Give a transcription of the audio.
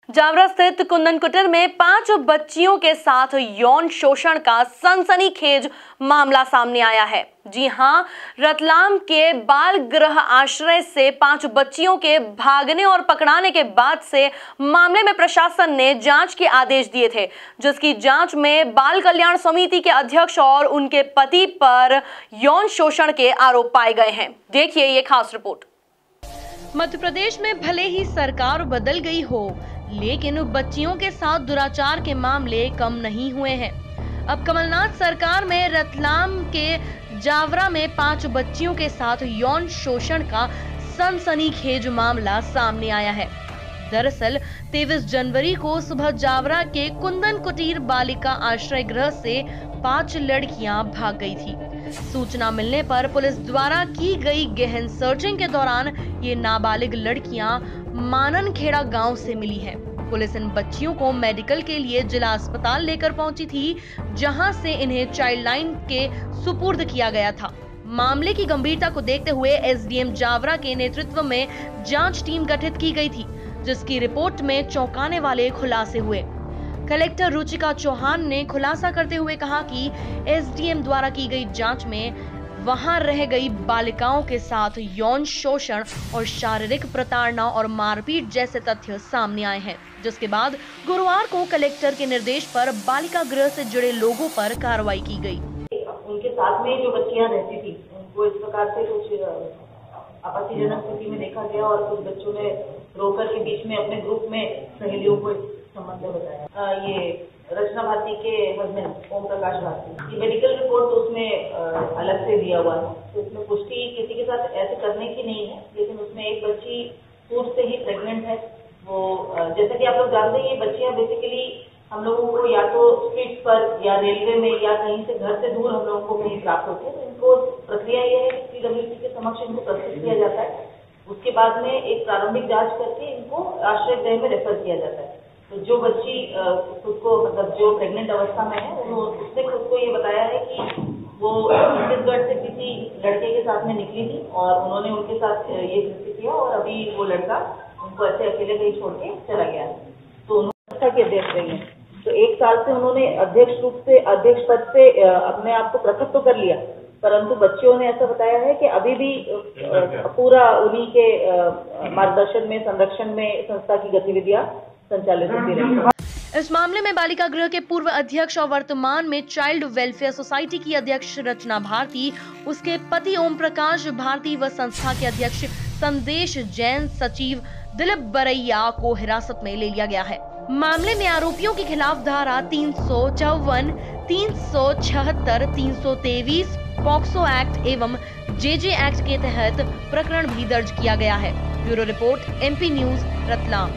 जावरा स्थित कुंदन कुटीर में 5 बच्चियों के साथ यौन शोषण का सनसनीखेज मामला सामने आया है। जी हां, रतलाम के बाल गृह आश्रय से 5 बच्चियों के भागने और पकड़ाने के बाद से मामले में प्रशासन ने जांच के आदेश दिए थे, जिसकी जांच में बाल कल्याण समिति के अध्यक्ष और उनके पति पर यौन शोषण के आरोप पाए गए हैं। देखिए ये खास रिपोर्ट। मध्य प्रदेश में भले ही सरकार बदल गई हो, लेकिन बच्चियों के साथ दुराचार के मामले कम नहीं हुए हैं। अब कमलनाथ सरकार में रतलाम के जावरा में 5 बच्चियों के साथ यौन शोषण का सनसनीखेज मामला सामने आया है। दरअसल 23 जनवरी को सुबह जावरा के कुंदन कुटीर बालिका आश्रय गृह से 5 लड़कियां भाग गई थी। सूचना मिलने पर पुलिस द्वारा की गई गहन सर्चिंग के दौरान ये नाबालिग लड़कियां माननखेड़ा गांव से मिली हैं। पुलिस इन बच्चियों को मेडिकल के लिए जिला अस्पताल लेकर पहुंची थी, जहां से इन्हें चाइल्ड लाइन के सुपुर्द किया गया था। मामले की गंभीरता को देखते हुए एसडीएम जावरा के नेतृत्व में जांच टीम गठित की गई थी, जिसकी रिपोर्ट में चौंकाने वाले खुलासे हुए। कलेक्टर रुचिका चौहान ने खुलासा करते हुए कहा कि एसडीएम द्वारा की गई जांच में वहां रह गई बालिकाओं के साथ यौन शोषण और शारीरिक प्रताड़ना और मारपीट जैसे तथ्य सामने आए हैं, जिसके बाद गुरुवार को कलेक्टर के निर्देश पर बालिका गृह से जुड़े लोगों पर कार्रवाई की गई। उनके साथ में जो बच्चियां रहती थी, उनको इस प्रकार से कुछ आपत्तिजनक स्थिति में देखा गया और कुछ बच्चों ने रोकर के बीच में अपने ग्रुप में सहेलियों को संबंध में बताया। ये रचना भारती के हस्बैंड ओम प्रकाश भारती, ये मेडिकल रिपोर्ट तो उसमें अलग से दिया हुआ है, तो उसमें पुष्टि किसी के साथ ऐसे करने की नहीं है, लेकिन उसमें एक बच्ची पूर्व से ही प्रेग्नेंट है। वो जैसा कि आप लोग जानते हैं, ये बच्चियां बेसिकली हम लोगों को या तो स्ट्रीट पर या रेलवे में या कहीं से घर से दूर हम लोगों को कहीं प्राप्त होती है। तो इनको प्रक्रिया ये है कि PWC के समक्ष इनको प्रस्तुत किया जाता है। उसके बाद में एक प्रारंभिक जांच करके इनको आश्रय गृह में रेफर किया जाता है। तो जो बच्ची खुद को मतलब जो प्रेग्नेंट अवस्था में है, उसने खुद को ये बताया है कि वो छत्तीसगढ़ से किसी लड़के के साथ में निकली थी और उन्होंने उनके साथ ये कृत्य किया और अभी वो लड़का उनको ऐसे अकेले कहीं छोड़ के चला गया है। तो उन्होंने के अध्यक्ष रही है, तो 1 साल से उन्होंने अध्यक्ष पद से अपने आप को पृथक तो कर लिया, परंतु बच्चियों ने ऐसा बताया है कि अभी भी पूरा उन्हीं के मार्गदर्शन में संरक्षण में संस्था की गतिविधियां संचालित होती रही। इस मामले में बालिका गृह के पूर्व अध्यक्ष और वर्तमान में चाइल्ड वेलफेयर सोसाइटी की अध्यक्ष रचना भारती, उसके पति ओम प्रकाश भारती व संस्था के अध्यक्ष संदेश जैन, सचिव दिलीप बरैया को हिरासत में ले लिया गया है। मामले में आरोपियों के खिलाफ धारा 354, 376, 323 पॉक्सो एक्ट एवं जेजे एक्ट के तहत प्रकरण भी दर्ज किया गया है। Bureau report, MP news, Ratlam.